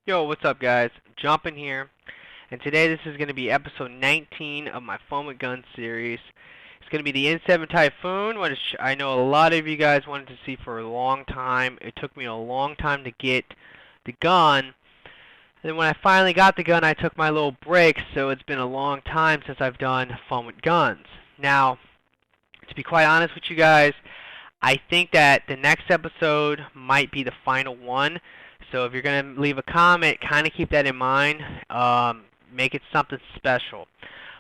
Yo, what's up guys? Jumpin here, and today this is going to be episode 19 of my Fun with Guns series. It's going to be the N7 Typhoon, which I know a lot of you guys wanted to see for a long time. It took me a long time to get the gun, and then when I finally got the gun I took my little break, so it's been a long time since I've done Fun with Guns. Now, to be quite honest with you guys, I think that the next episode might be the final one. So if you're going to leave a comment, kind of keep that in mind. Make it something special.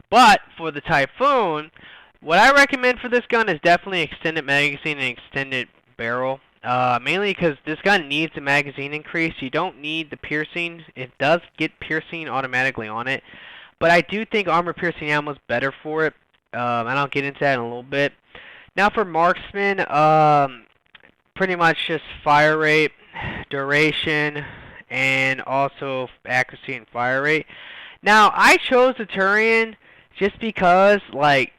But for the Typhoon, what I recommend for this gun is definitely extended magazine and extended barrel. Mainly because this gun needs a magazine increase. You don't need the piercing. It does get piercing automatically on it. But I do think armor piercing ammo is better for it. And I'll get into that in a little bit. Now for marksman, pretty much just fire rate, duration, and also accuracy and fire rate. Now I chose the Turian just because, like,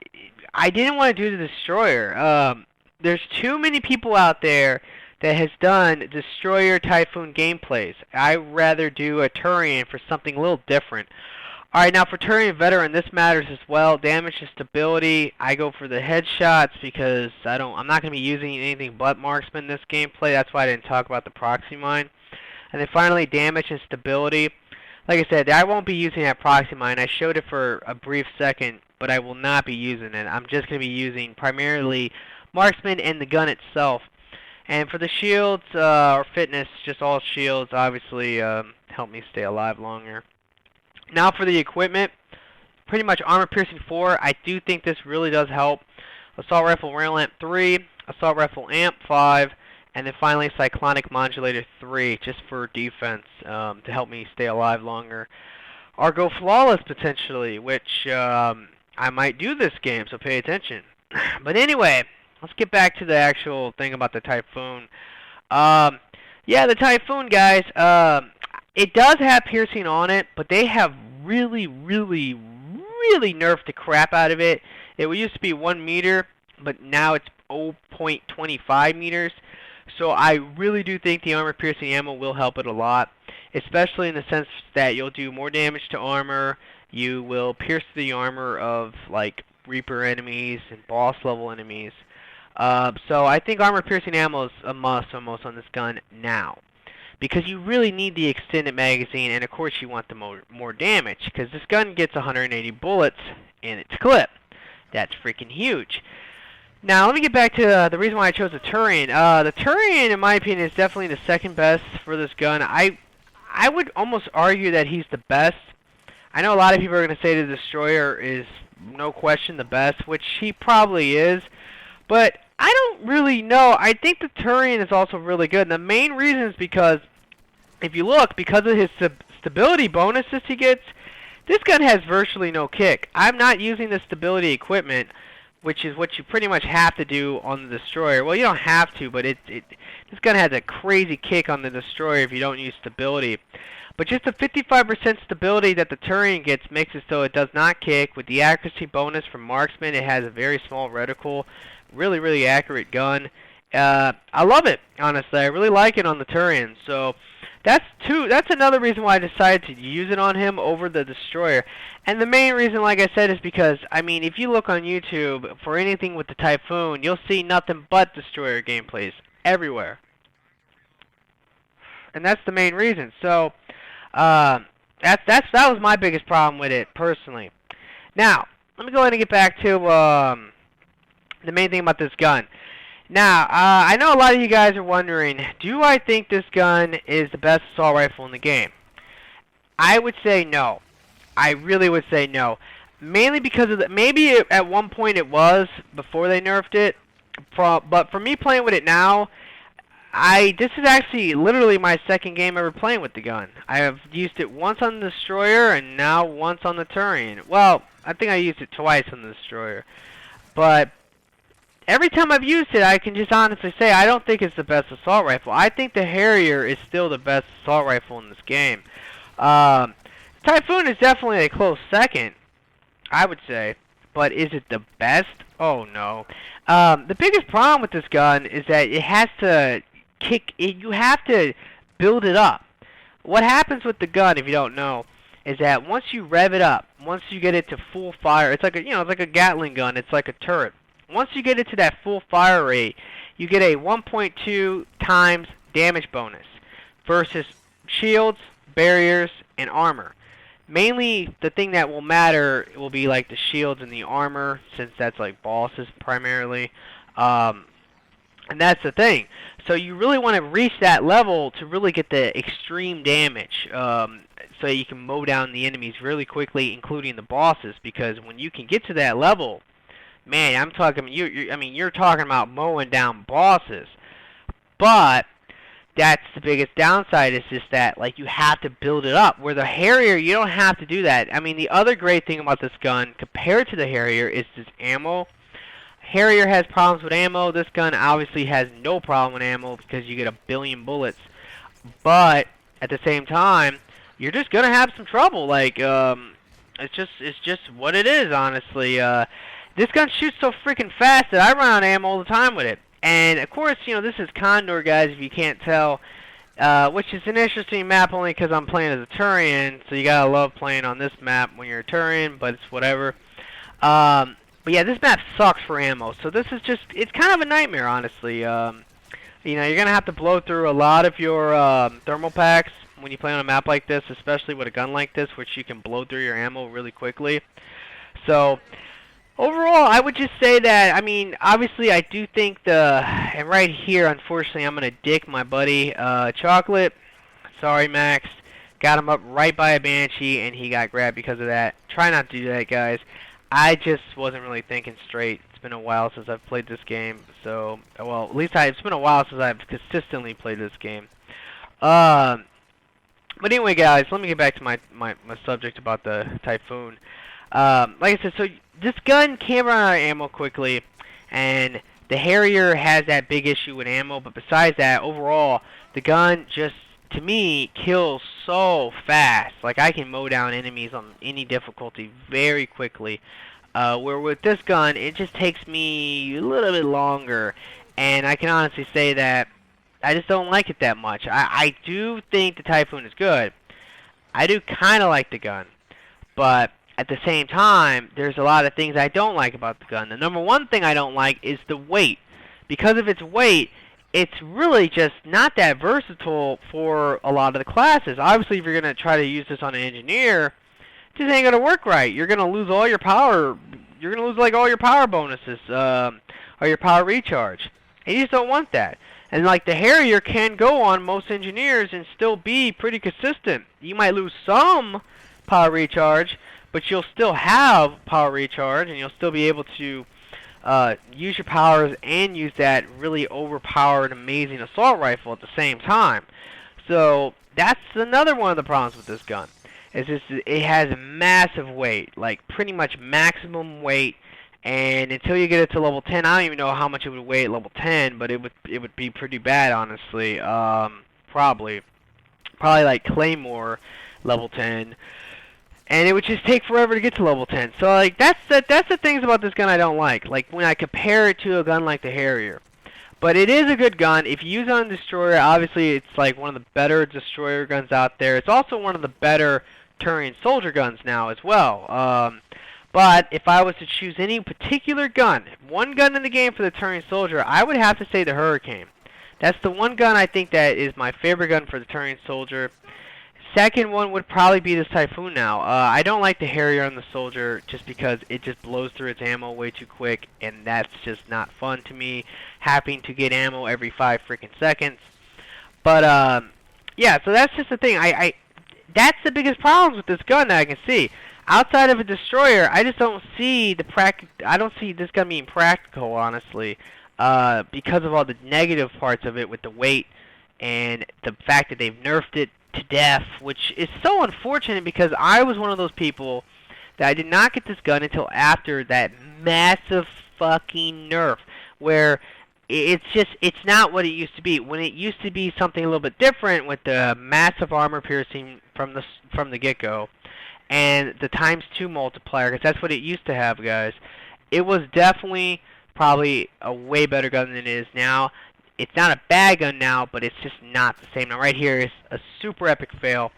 I didn't want to do the destroyer. There's too many people out there that has done destroyer Typhoon gameplays. I'd rather do a Turian for something a little different. Alright, now for Turian Veteran, this matters as well. Damage to stability, I go for the headshots because I'm not going to be using anything but marksman in this gameplay. That's why I didn't talk about the proxy mine. And then finally, damage and stability. Like I said, I won't be using that proxy mine. I showed it for a brief second, but I will not be using it. I'm just going to be using primarily marksman and the gun itself. And for the shields, or fitness, just all shields, obviously help me stay alive longer. Now for the equipment, pretty much armor piercing 4. I do think this really does help. Assault rifle rail amp 3, assault rifle amp 5, and then finally cyclonic modulator 3, just for defense, to help me stay alive longer. Argo flawless potentially, which I might do this game, so pay attention. But anyway, let's get back to the actual thing about the Typhoon. Yeah, the Typhoon, guys. It does have piercing on it, but they have really nerfed the crap out of it. It used to be 1 meter, but now it's 0.25 meters. So I really do think the armor piercing ammo will help it a lot, especially in the sense that you'll do more damage to armor. You will pierce the armor of, like, Reaper enemies and boss level enemies. So I think armor piercing ammo is a must almost on this gun now, because you really need the extended magazine, and of course you want the more damage, because this gun gets 180 bullets in its clip. That's freaking huge. Now let me get back to the reason why I chose the Turian. The Turian, in my opinion, is definitely the second best for this gun. I would almost argue that he's the best. I know a lot of people are going to say the Destroyer is no question the best, which he probably is, but I don't really know. I think the Turian is also really good, and the main reason is because, if you look, because of his stability bonuses he gets, this gun has virtually no kick. I'm not using the stability equipment, which is what you pretty much have to do on the Destroyer. Well, you don't have to, but this gun has a crazy kick on the Destroyer if you don't use stability. But just the 55% stability that the Turian gets makes it so it does not kick. With the accuracy bonus from marksman, it has a very small reticle. Really accurate gun. I love it, honestly. I really like it on the Turian. So that's another reason why I decided to use it on him over the Destroyer. And the main reason, like I said, is because, I mean, if you look on YouTube for anything with the Typhoon, you'll see nothing but Destroyer gameplays everywhere. And that's the main reason. So that was my biggest problem with it, personally. Now, let me go ahead and get back to the main thing about this gun. Now, I know a lot of you guys are wondering, do I think this gun is the best assault rifle in the game? I would say no. I really would say no. Mainly because of maybe at one point it was, before they nerfed it. But for me playing with it now, this is actually literally my second game ever playing with the gun. I have used it once on the Destroyer and now once on the Turian. Well, I think I used it twice on the Destroyer. But every time I've used it, I can just honestly say I don't think it's the best assault rifle. I think the Harrier is still the best assault rifle in this game. Typhoon is definitely a close second, I would say. But is it the best? Oh no. The biggest problem with this gun is that it has to kick. You have to build it up. what happens with the gun, if you don't know, is that once you rev it up, once you get it to full fire, it's like a it's like a Gatling gun. It's like a turret. Once you get it to that full fire rate, you get a 1.2 times damage bonus versus shields, barriers, and armor. Mainly, the thing that will matter will be like the shields and the armor, since that's like bosses primarily. And that's the thing. So you really want to reach that level to really get the extreme damage, so you can mow down the enemies really quickly, including the bosses. Because when you can get to that level, man, I'm talking. You're talking about mowing down bosses. But that's the biggest downside, is just that like you have to build it up. Where the Harrier, you don't have to do that. I mean, the other great thing about this gun compared to the Harrier is this ammo. Harrier has problems with ammo. This gun obviously has no problem with ammo because you get a billion bullets. But at the same time, you're just gonna have some trouble. Like it's just what it is, honestly. This gun shoots so freaking fast that I run out of ammo all the time with it. And of course, this is Condor, guys. If you can't tell, which is an interesting map only because I'm playing as a Turian. So you gotta love playing on this map when you're a Turian, but it's whatever. But yeah, this map sucks for ammo. So this is it's kind of a nightmare, honestly. You're going to have to blow through a lot of your thermal packs when you play on a map like this, especially with a gun like this, which you can blow through your ammo really quickly. So overall, I would just say that, obviously I do think and right here, unfortunately, I'm going to dick my buddy Chocolate. Sorry, Max. Got him up right by a Banshee, and he got grabbed because of that. Try not to do that, guys. I just wasn't really thinking straight. It's been a while since I've played this game, so, well, at least it's been a while since I've consistently played this game. But anyway, guys, let me get back to my subject about the Typhoon. Like I said, so this gun can run out of ammo quickly, and the Harrier has that big issue with ammo, but besides that, overall, the gun just, to me, kills so fast. Like, I can mow down enemies on any difficulty very quickly. Where with this gun, it just takes me a little bit longer. And I can honestly say that I just don't like it that much. I do think the Typhoon is good. I do kind of like the gun. But at the same time, there's a lot of things I don't like about the gun. The number one thing I don't like is the weight. Because of its weight, it's really just not that versatile for a lot of the classes. Obviously, if you're going to try to use this on an engineer, it just ain't going to work right. You're going to lose all your power. You're going to lose like all your power bonuses or your power recharge. And you just don't want that. And like the Harrier can go on most engineers and still be pretty consistent. You might lose some power recharge, but you'll still have power recharge, and you'll still be able to use your powers and use that really overpowered, amazing assault rifle at the same time. So that's another one of the problems with this gun. It's just it has massive weight, like pretty much maximum weight. And until you get it to level 10, I don't even know how much it would weigh at level 10, but it would be pretty bad, honestly. Probably like Claymore level 10. And it would just take forever to get to level 10. So like that's the things about this gun I don't like. Like when I compare it to a gun like the Harrier. But it is a good gun. If you use it on Destroyer, obviously it's like one of the better Destroyer guns out there. It's also one of the better Turian soldier guns now as well. But if I was to choose any particular gun, one gun in the game for the Turian soldier, I would have to say the Hurricane. That's the one gun I think that is my favorite gun for the Turian soldier. Second one would probably be this Typhoon now. I don't like the Harrier on the Soldier just because it just blows through its ammo way too quick, and that's just not fun to me, having to get ammo every 5 freaking seconds. But, yeah, so that's just the thing. That's the biggest problems with this gun that I can see. Outside of a Destroyer, I just don't see I don't see this gun being practical, honestly, because of all the negative parts of it with the weight and the fact that they've nerfed it to death, which is so unfortunate because I was one of those people that I did not get this gun until after that massive fucking nerf, where it's not what it used to be. When it used to be something a little bit different with the massive armor piercing from the get-go and the ×2 multiplier, because that's what it used to have, guys. It was definitely probably a way better gun than it is now. it's not a bad gun now, but it's just not the same. Now right here is a super epic fail.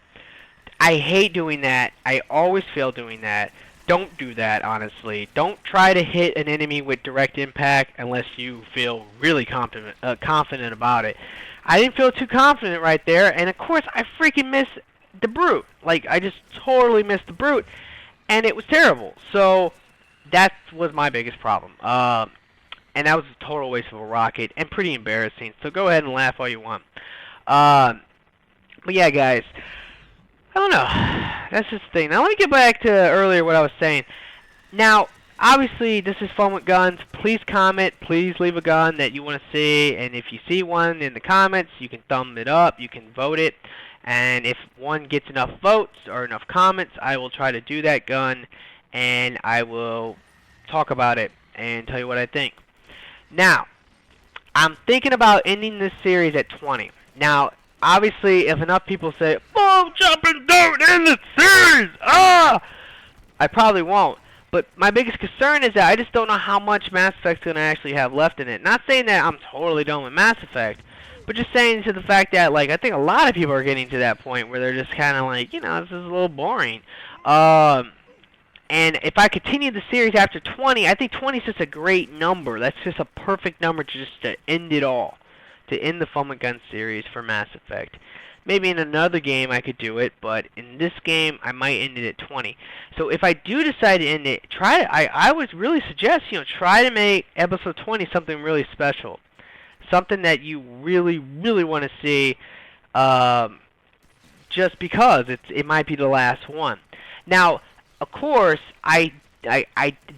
I hate doing that. I always fail doing that. Don't do that, honestly. Don't try to hit an enemy with direct impact unless you feel really confident about it. I didn't feel too confident right there, and of course I freaking missed the brute. Like, I just totally missed the brute, and it was terrible. So that was my biggest problem. And that was a total waste of a rocket and pretty embarrassing. So go ahead and laugh all you want. But yeah, guys, I don't know. That's just the thing. Now let me get back to earlier what I was saying. Now, obviously, this is Fun with Guns. Please comment. Please leave a gun that you want to see. And if you see one in the comments, you can thumb it up. You can vote it. And if one gets enough votes or enough comments, I will try to do that gun. And I will talk about it and tell you what I think. Now, I'm thinking about ending this series at 20. Now, obviously, if enough people say, "Oh, Jumpin', don't end the series!" I probably won't. But my biggest concern is that I just don't know how much Mass Effect's going to actually have left in it. Not saying that I'm totally done with Mass Effect, but just saying to the fact that, like, I think a lot of people are getting to that point where they're just kind of like, you know, this is a little boring. And if I continue the series after 20, I think 20 is just a great number. That's just a perfect number to end it all. To end the Fun with Guns series for Mass Effect. Maybe in another game I could do it, but in this game I might end it at 20. So if I do decide to end it, I would really suggest, you know, try to make episode 20 something really special. Something that you really, really want to see, just because it might be the last one. Now, of course, I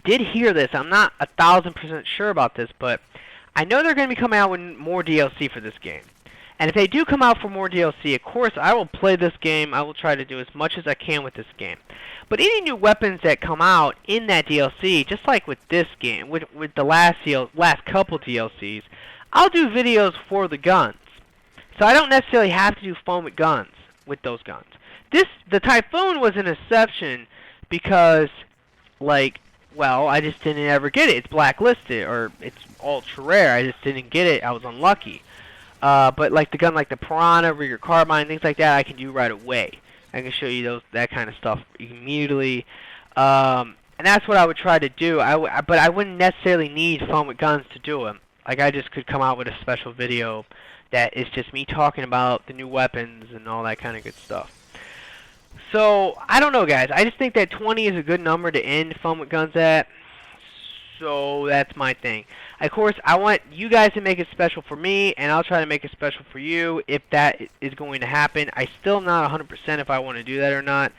did hear this. I'm not 1,000% sure about this, but I know they're going to be coming out with more DLC for this game. And if they do come out for more DLC, of course, I will play this game. I will try to do as much as I can with this game. But any new weapons that come out in that DLC, just like with this game, with the last couple DLCs, I'll do videos for the guns. So I don't necessarily have to do Fun with Guns with those guns. The Typhoon was an exception because, like, well, I just didn't ever get it. It's blacklisted, or it's ultra rare. I just didn't get it. I was unlucky. But like the gun like the Piranha, Rigger Carbine, things like that, I can do right away. I can show you that kind of stuff immediately. And that's what I would try to do. But I wouldn't necessarily need Fun with Guns to do them. Like, I just could come out with a special video that is just me talking about the new weapons and all that kind of good stuff. So, I don't know, guys. I just think that 20 is a good number to end Fun with Guns at. So, that's my thing. Of course, I want you guys to make it special for me, and I'll try to make it special for you if that is going to happen. I still am not 100% if I want to do that or not.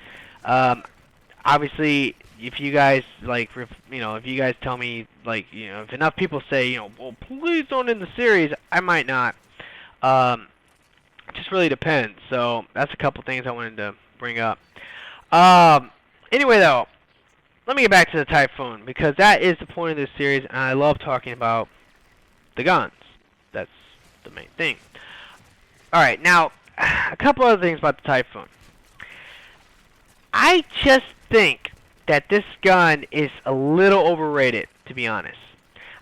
Obviously, if you guys, like, if you guys tell me, like, if enough people say, well, please don't end the series, I might not. It just really depends. So, that's a couple things I wanted to bring up. Anyway, though, let me get back to the Typhoon, because that is the point of this series, and I love talking about the guns. That's the main thing. Alright, now, a couple other things about the Typhoon. I just think that this gun is a little overrated, to be honest.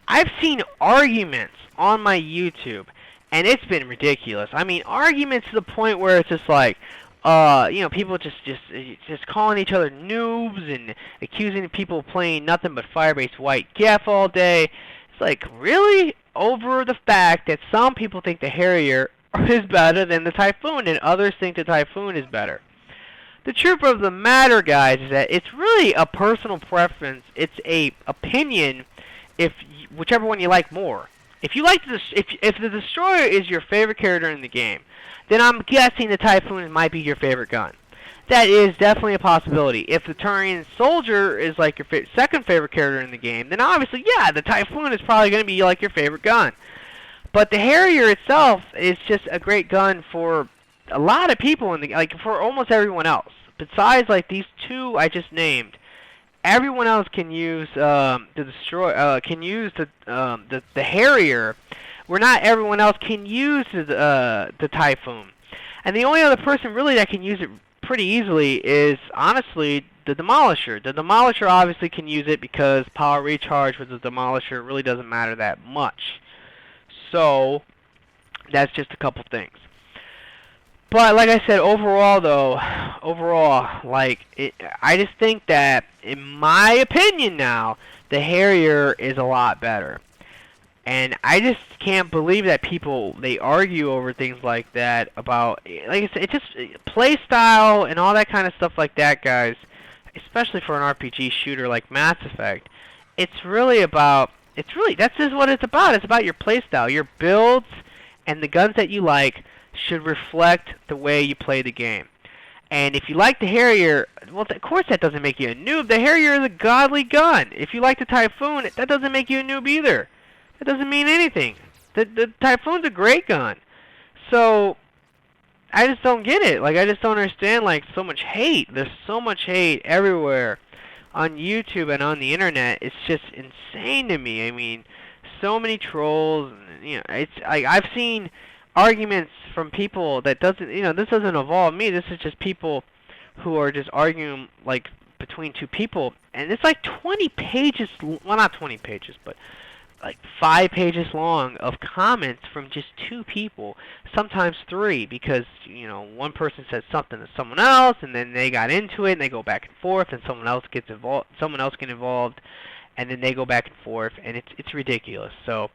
I've seen arguments on my YouTube, and it's been ridiculous. I mean, arguments to the point where it's just like, people just calling each other noobs and accusing people of playing nothing but Firebase White Gef all day. It's like, really? Over the fact that some people think the Harrier is better than the Typhoon, and others think the Typhoon is better. The truth of the matter, guys, is that it's really a personal preference. It's a opinion, whichever one you like more. If the Destroyer is your favorite character in the game, then I'm guessing the Typhoon might be your favorite gun. That is definitely a possibility. If the Turian Soldier is like your second favorite character in the game, then obviously, yeah, the Typhoon is probably going to be like your favorite gun. But the Harrier itself is just a great gun for a lot of people for almost everyone else. Besides like these two I just named, everyone else can use the Harrier, where not everyone else can use the Typhoon. And the only other person really that can use it pretty easily is, honestly, the Demolisher. The Demolisher obviously can use it because power recharge with the Demolisher really doesn't matter that much. So, That's just a couple things. But like I said, overall though, I just think that, in my opinion now, the Harrier is a lot better. And I just can't believe that they argue over things like that about, like I said, it's just play style and all that kind of stuff like that, guys. Especially for an RPG shooter like Mass Effect, that's just what it's about. It's about your play style, your builds, and the guns that you like should reflect the way you play the game. And if you like the Harrier, well, of course that doesn't make you a noob. The Harrier is a godly gun. If you like the Typhoon, that doesn't make you a noob either. That doesn't mean anything. The Typhoon's a great gun. So, I just don't get it. Like, I just don't understand, like, so much hate. There's so much hate everywhere on YouTube and on the internet. It's just insane to me. I mean, so many trolls. And, you know, it's like, I've seen arguments from people that doesn't, you know, this doesn't involve me. This is just people who are just arguing, like, between two people. And it's like 20 pages, well, not 20 pages, but like 5 pages long of comments from just 2 people, sometimes 3, because, you know, one person said something to someone else, and then they got into it, and they go back and forth, and someone else gets involved, and then they go back and forth, and it's ridiculous. So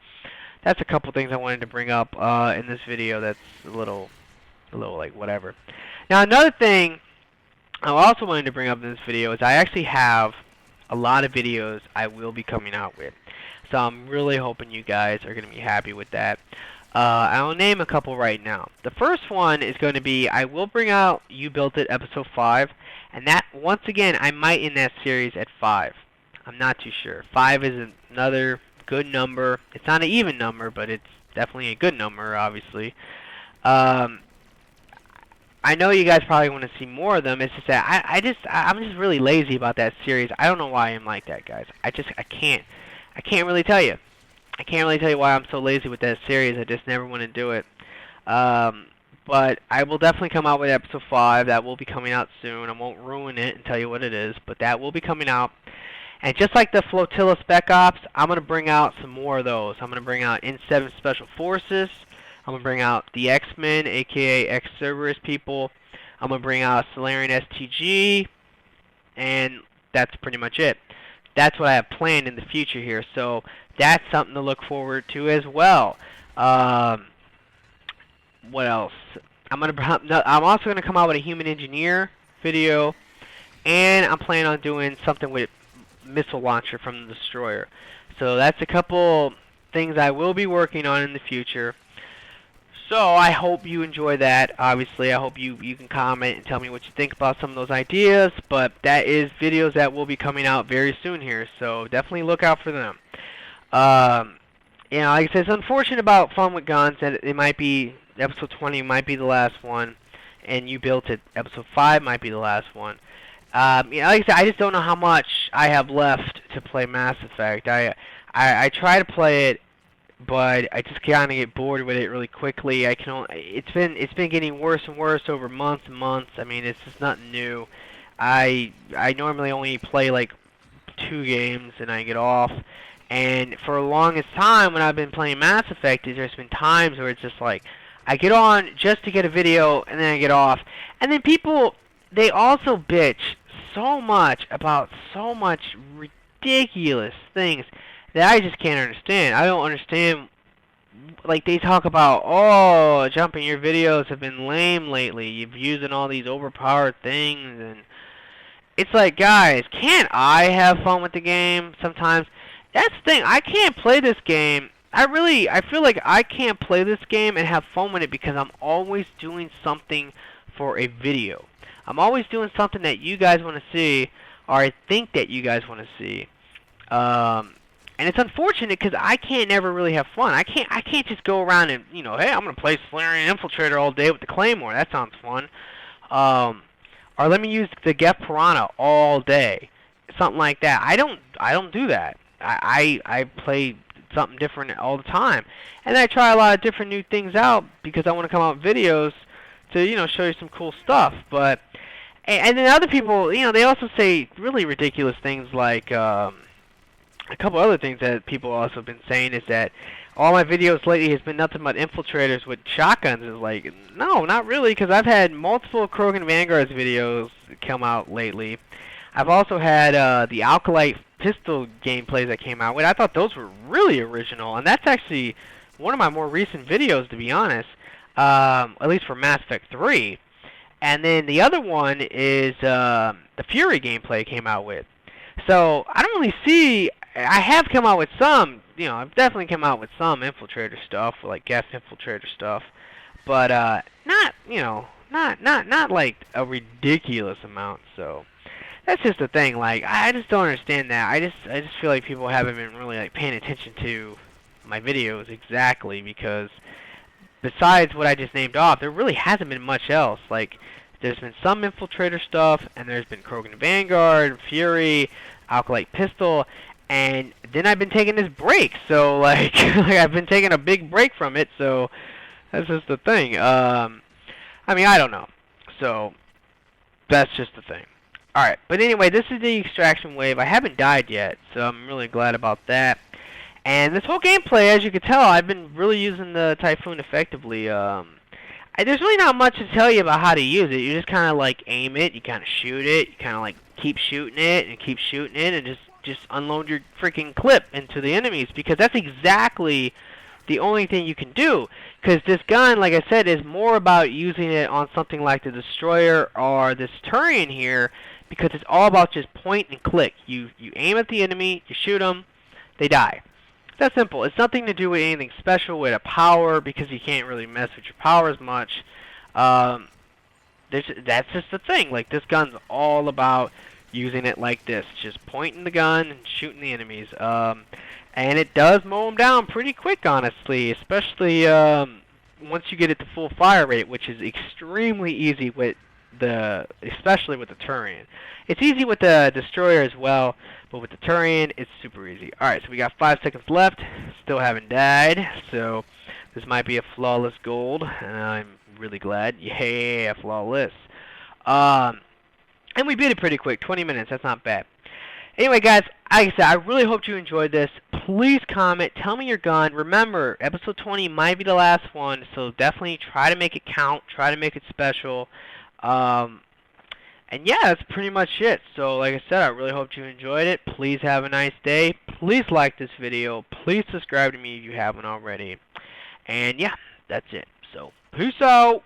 that's a couple things I wanted to bring up in this video. That's a little like whatever. Now another thing I also wanted to bring up in this video is I actually have a lot of videos I will be coming out with. So I'm really hoping you guys are going to be happy with that. I'll name a couple right now. The first one is going to be, I will bring out You Built It Episode 5. And that, once again, I might end that series at 5. I'm not too sure. 5 is another good number. It's not an even number, but it's definitely a good number, obviously. I know you guys probably want to see more of them. It's just that I'm just really lazy about that series. I don't know why I'm like that, guys. I can't really tell you. I can't really tell you why I'm so lazy with that series. I just never want to do it. But I will definitely come out with episode 5. That will be coming out soon. I won't ruin it and tell you what it is, but that will be coming out. And just like the Flotilla Spec Ops, I'm going to bring out some more of those. I'm going to bring out N7 Special Forces. I'm going to bring out the X-Men, aka X-Cerberus people. I'm going to bring out Solarian STG. And that's pretty much it. That's what I have planned in the future here, so that's something to look forward to as well. What else? I'm also going to come out with a Human Engineer video, and I'm planning on doing something with missile launcher from the Destroyer. So that's a couple things I will be working on in the future. So I hope you enjoy that. Obviously, I hope you can comment and tell me what you think about some of those ideas. But that is videos that will be coming out very soon here, so definitely look out for them. You know, like I said, it's unfortunate about Fun with Guns that it might be episode 20 might be the last one, and You Built It episode 5 might be the last one. You know, like I said, I just don't know how much I have left to play Mass Effect. I try to play it, but I just kind of get bored with it really quickly. It's been getting worse and worse over months and months. I mean, it's just nothing new. I normally only play like 2 games and I get off. And for the longest time when I've been playing Mass Effect, there's been times where it's just like I get on just to get a video and then I get off. And then people, they also bitch so much about so much ridiculous things that I just can't understand. I don't understand. Like, they talk about, oh, Jumpin', your videos have been lame lately. You've using all these overpowered things, and it's like, guys, can't I have fun with the game sometimes? That's the thing. I can't play this game. I feel like I can't play this game and have fun with it because I'm always doing something for a video. I'm always doing something that you guys want to see, or I think that you guys want to see. And it's unfortunate because I can't never really have fun. I can't just go around and, you know, hey, I'm gonna play Solarian Infiltrator all day with the Claymore. That sounds fun. Or let me use the Geth Piranha all day, something like that. I don't do that. I play something different all the time, and I try a lot of different new things out because I want to come out with videos to, you know, show you some cool stuff. But and then other people, you know, they also say really ridiculous things like. A couple other things that people also have been saying is that, all my videos lately has been nothing but infiltrators with shotguns. Is like, no, not really, because I've had multiple Krogan Vanguards videos come out lately. I've also had the Alkalite pistol gameplays that came out with. I thought those were really original, and that's actually one of my more recent videos, to be honest, at least for Mass Effect 3. And then the other one is the Fury gameplay came out with. So I don't really see. I have come out with some. I've definitely come out with some infiltrator stuff, like gas infiltrator stuff, but not not like a ridiculous amount. So that's just the thing. Like, I just don't understand that. I just feel like people haven't been really like paying attention to my videos exactly, because besides what I just named off, there really hasn't been much else. Like, there's been some infiltrator stuff, and there's been Krogan Vanguard, Fury, Alkalite pistol, and then I've been taking this break. So like, I've been taking a big break from it. So that's just the thing. I mean, I don't know. So that's just the thing. Alright, but anyway, this is the extraction wave. I haven't died yet, so I'm really glad about that. And this whole gameplay, as you can tell, I've been really using the Typhoon effectively. There's really not much to tell you about how to use it. You just kind of like aim it, you kind of shoot it, you kind of like keep shooting it, and keep shooting it, and just unload your freaking clip into the enemies, because that's exactly the only thing you can do. Because this gun, like I said, is more about using it on something like the Destroyer or this Turian here, because it's all about just point and click. You aim at the enemy, you shoot them, they die. It's that simple. It's nothing to do with anything special with a power, because you can't really mess with your power as much. That's just the thing. Like, this gun's all about using it like this, just pointing the gun and shooting the enemies. And it does mow them down pretty quick, honestly, especially once you get it to full fire rate, which is extremely easy with especially with the Turian. It's easy with the Destroyer as well, but with the Turian, it's super easy. Alright, so we got 5 seconds left, still haven't died, so this might be a flawless gold, and I'm really glad. Yeah, flawless. And we beat it pretty quick, 20 minutes, that's not bad. Anyway, guys, like I said, I really hope you enjoyed this. Please comment, tell me your gun. Remember, episode 20 might be the last one, so definitely try to make it count, try to make it special. And yeah, that's pretty much it. So, like I said, I really hope you enjoyed it. Please have a nice day. Please like this video. Please subscribe to me if you haven't already. And yeah, that's it. So, peace out.